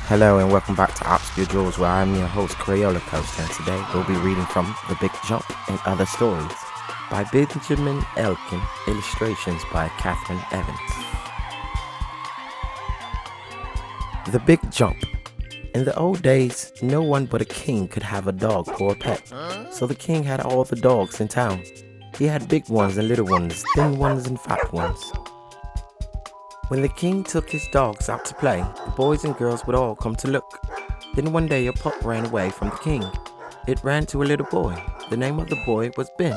Hello and welcome back to Obscure Jewels, where I'm your host, Crayola Coast, and today we'll be reading from The Big Jump and Other Stories by Benjamin Elkin, illustrations by Katherine Evans. The Big Jump. In the old days, no one but a king could have a dog or a pet, so the king had all the dogs in town. He had big ones and little ones, thin ones and fat ones. When the king took his dogs out to play, the boys and girls would all come to look. Then one day a pup ran away from the king. It ran to a little boy. The name of the boy was Ben.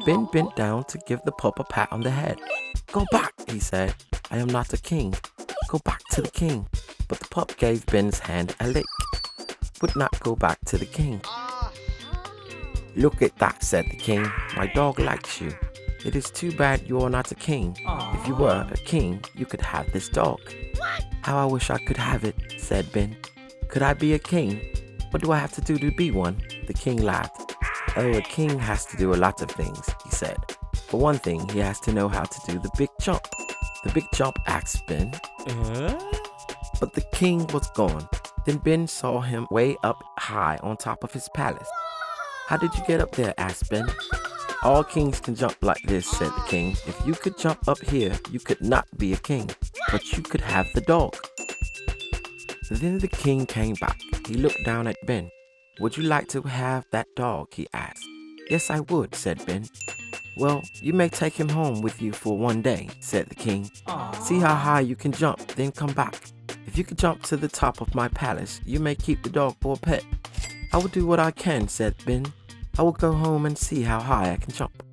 Ben bent down to give the pup a pat on the head. "Go back," he said. "I am not a king. Go back to the king." But the pup gave Ben's hand a lick. Would not go back to the king. "Look at that," said the king. "My dog likes you. It is too bad you are not a king. If you were a king, you could have this dog." "How I wish I could have it," said Ben. "Could I be a king? What do I have to do to be one?" The king laughed. "Oh, a king has to do a lot of things," he said. "For one thing, he has to know how to do the big jump." The big jump asked Ben. But the king was gone. Then Ben saw him way up high on top of his palace. "How did you get up there?" asked Ben. "All kings can jump like this," said the king. "If you could jump up here, you could not be a king, but you could have the dog." Then the king came back. He looked down at Ben. "Would you like to have that dog?" he asked. "Yes, I would," said Ben. "Well, you may take him home with you for one day," said the king. "See how high you can jump, then come back. If you could jump to the top of my palace, you may keep the dog for a pet." "I will do what I can," said Ben. "I will go home and see how high I can jump."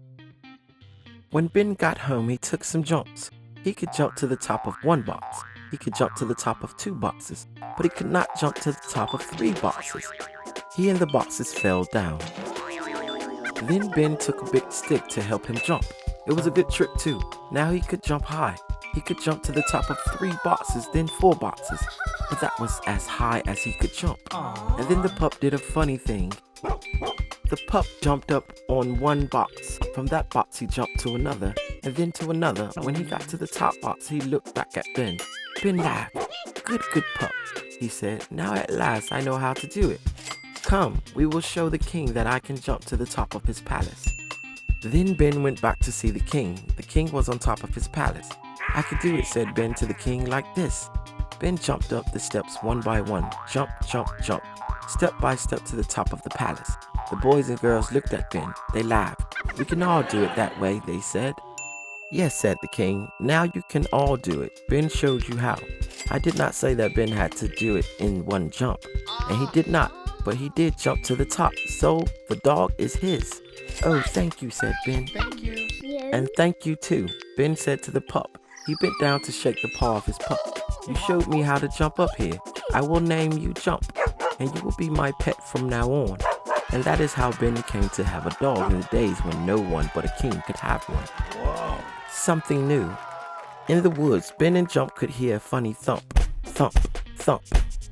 When Ben got home, he took some jumps. He could jump to the top of one box. He could jump to the top of two boxes, but he could not jump to the top of three boxes. He and the boxes fell down. Then Ben took a big stick to help him jump. It was a good trick too. Now he could jump high. He could jump to the top of three boxes, then four boxes, but that was as high as he could jump. And then the pup did a funny thing. The pup jumped up on one box. From that box he jumped to another, and then to another. When he got to the top box, he looked back at Ben. Ben laughed. Good pup," he said. "Now at last I know how to do it. Come, we will show the king that I can jump to the top of his palace." Then Ben went back to see the king. The king was on top of his palace. "I could do it," said Ben to the king, "like this." Ben jumped up the steps one by one. Jump, jump, jump. Step by step to the top of the palace. The boys and girls looked at Ben. They laughed. "We can all do it that way," they said. "Yes," said the king. "Now you can all do it. Ben showed you how. I did not say that Ben had to do it in one jump, and he did not, but he did jump to the top, so the dog is his." "Oh, thank you," said Ben. Thank you. "And thank you too," Ben said to the pup. He bent down to shake the paw of his pup. "You showed me how to jump up here. I will name you Jump, and you will be my pet from now on." And that is how Ben came to have a dog in the days when no one but a king could have one. Whoa. Something new. In the woods, Ben and Jump could hear a funny thump, thump, thump.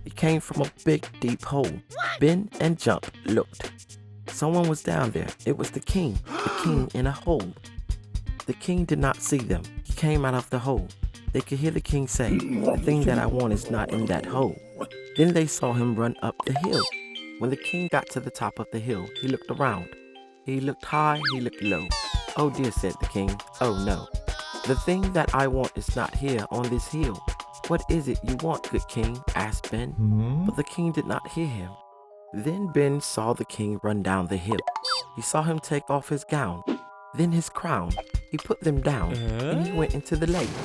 It came from a big, deep hole. Ben and Jump looked. Someone was down there. It was the king in a hole. The king did not see them. He came out of the hole. They could hear the king say, "The thing that I want is not in that hole." Then they saw him run up the hill. When the king got to the top of the hill, he looked around. He looked high, he looked low. "Oh dear," said the king. "Oh no. The thing that I want is not here on this hill." "What is it you want, good king?" asked Ben. But the king did not hear him. Then Ben saw the king run down the hill. He saw him take off his gown, then his crown. He put them down, and he went into the lake.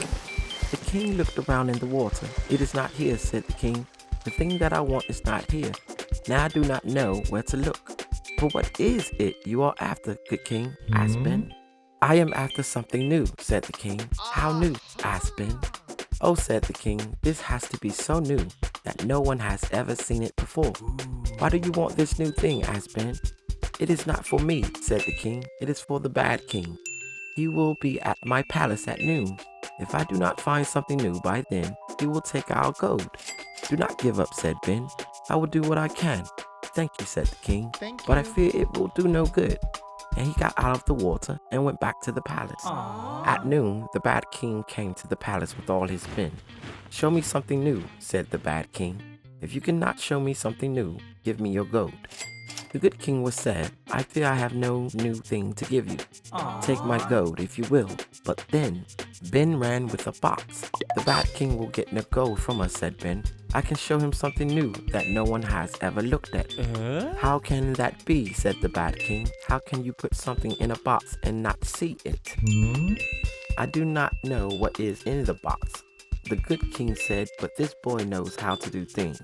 The king looked around in the water. "It is not here," said the king. "The thing that I want is not here. Now I do not know where to look." "But what is it you are after, good king?" asked Ben. "I am after something new," said the king. "How new?" asked Ben. "Oh," said the king, "this has to be so new that no one has ever seen it before." "Why do you want this new thing?" asked Ben. "It is not for me," said the king. "It is for the bad king. He will be at my palace at noon. If I do not find something new by then, he will take our gold." "Do not give up," said Ben. "I will do what I can." "Thank you," said the king, Thank you. "but I fear it will do no good." And he got out of the water and went back to the palace. At noon, the bad king came to the palace with all his men. "Show me something new," said the bad king. If you cannot show me something new, give me your gold. The good king was sad. I fear I have no new thing to give you. Take my gold if you will. But then Ben ran with a box. The bad king will get no gold from us, said Ben. I can show him something new that no one has ever looked at. How can that be, said the bad king. How can you put something in a box and not see it? I do not know what is in the box. The good king said, but this boy knows how to do things.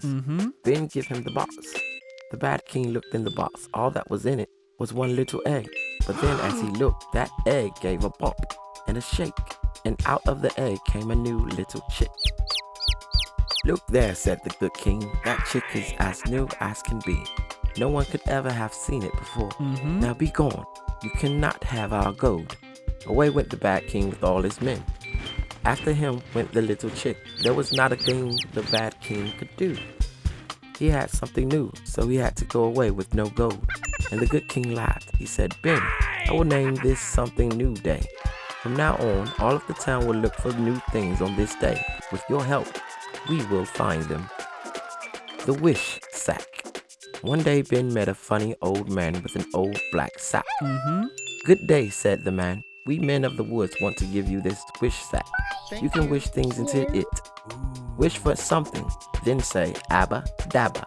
Ben give him the box. The bad king looked in the box. All that was in it was one little egg. But then as he looked, that egg gave a bump and a shake. And out of the egg came a new little chick. Look there, said the good king. That chick is as new as can be. No one could ever have seen it before. Now be gone. You cannot have our gold. Away went the bad king with all his men. After him went the little chick. There was not a thing the bad king could do. He had something new, so he had to go away with no gold. And the good king laughed. He said, Ben, I will name this Something New Day. From now on, all of the town will look for new things on this day. With your help, we will find them. The Wish Sack. One day, Ben met a funny old man with an old black sack. Good day, said the man. We men of the woods want to give you this wish sack. You can wish things into it. Wish for something, then say Abba Dabba.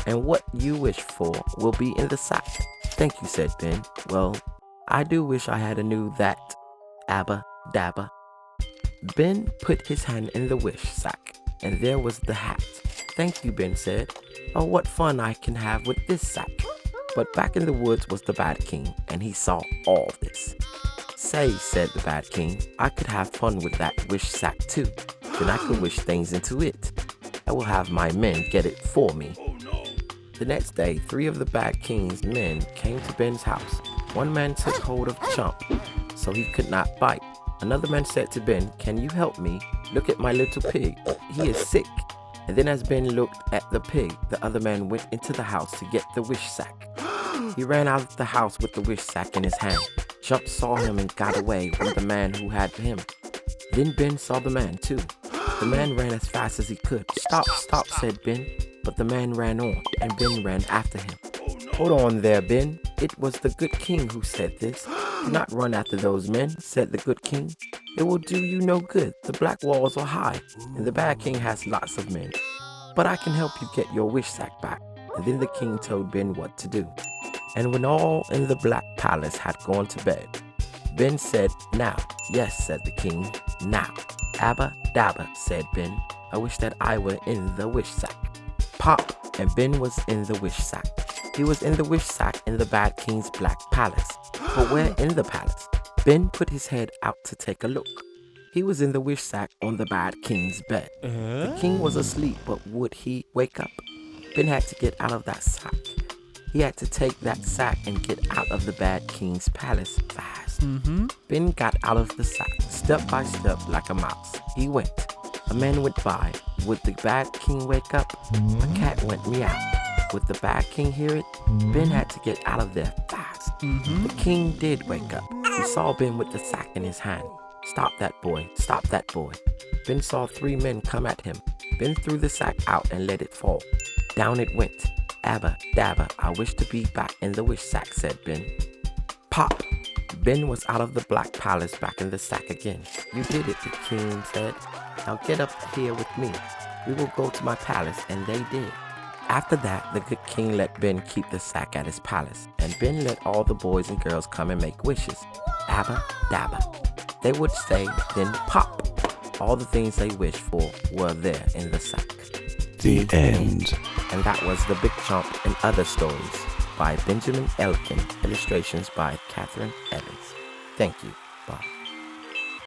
And what you wish for will be in the sack. Thank you, said Ben. Well, I do wish I had a new that. Abba Dabba. Ben put his hand in the wish sack, and there was the hat. Thank you, Ben said. Oh, what fun I can have with this sack. But back in the woods was the bad king, and he saw all this. Say, said the bad king, I could have fun with that wish sack too. Then I could wish things into it. I will have my men get it for me. The next day, 3 of the bad king's men came to Ben's house. One man took hold of Chump, so he could not bite. Another man said to Ben, can you help me? Look at my little pig. He is sick. And then as Ben looked at the pig, the other man went into the house to get the wish sack. He ran out of the house with the wish sack in his hand. Chump saw him and got away from the man who had him. Then Ben saw the man too. The man ran as fast as he could. Stop, stop, said Ben. But the man ran on, and Ben ran after him. Hold on there, Ben. It was the good king who said this. Do not run after those men, said the good king. It will do you no good. The black walls are high, and the bad king has lots of men. But I can help you get your wish sack back. And then the king told Ben what to do. And when all in the black palace had gone to bed, Ben said, now. Yes, said the king, now. Abba Dabba, said Ben. I wish that I were in the wish sack. Pop, and Ben was in the wish sack. He was in the wish sack in the bad king's black palace. But where in the palace? Ben put his head out to take a look. He was in the wish sack on the bad king's bed. The king was asleep, but would he wake up? Ben had to get out of that sack. He had to take that sack and get out of the bad king's palace fast. Ben got out of the sack, step by step like a mouse. He went. A man went by. Would the bad king wake up? A cat went meow. Would the bad king hear it? Ben had to get out of there fast. The king did wake up. He saw Ben with the sack in his hand. Stop that boy, stop that boy. Ben saw 3 men come at him. Ben threw the sack out and let it fall. Down it went. Abba Dabba, I wish to be back in the wish sack, said Ben. Pop! Ben was out of the black palace back in the sack again. You did it, the king said. Now get up here with me. We will go to my palace, and they did. After that, the good king let Ben keep the sack at his palace, and Ben let all the boys and girls come and make wishes. Abba Dabba. They would say, then pop. All the things they wished for were there in the sack. The end. And that was The Big Jump and Other Stories by Benjamin Elkin. Illustrations by Katherine. Thank you. Bye.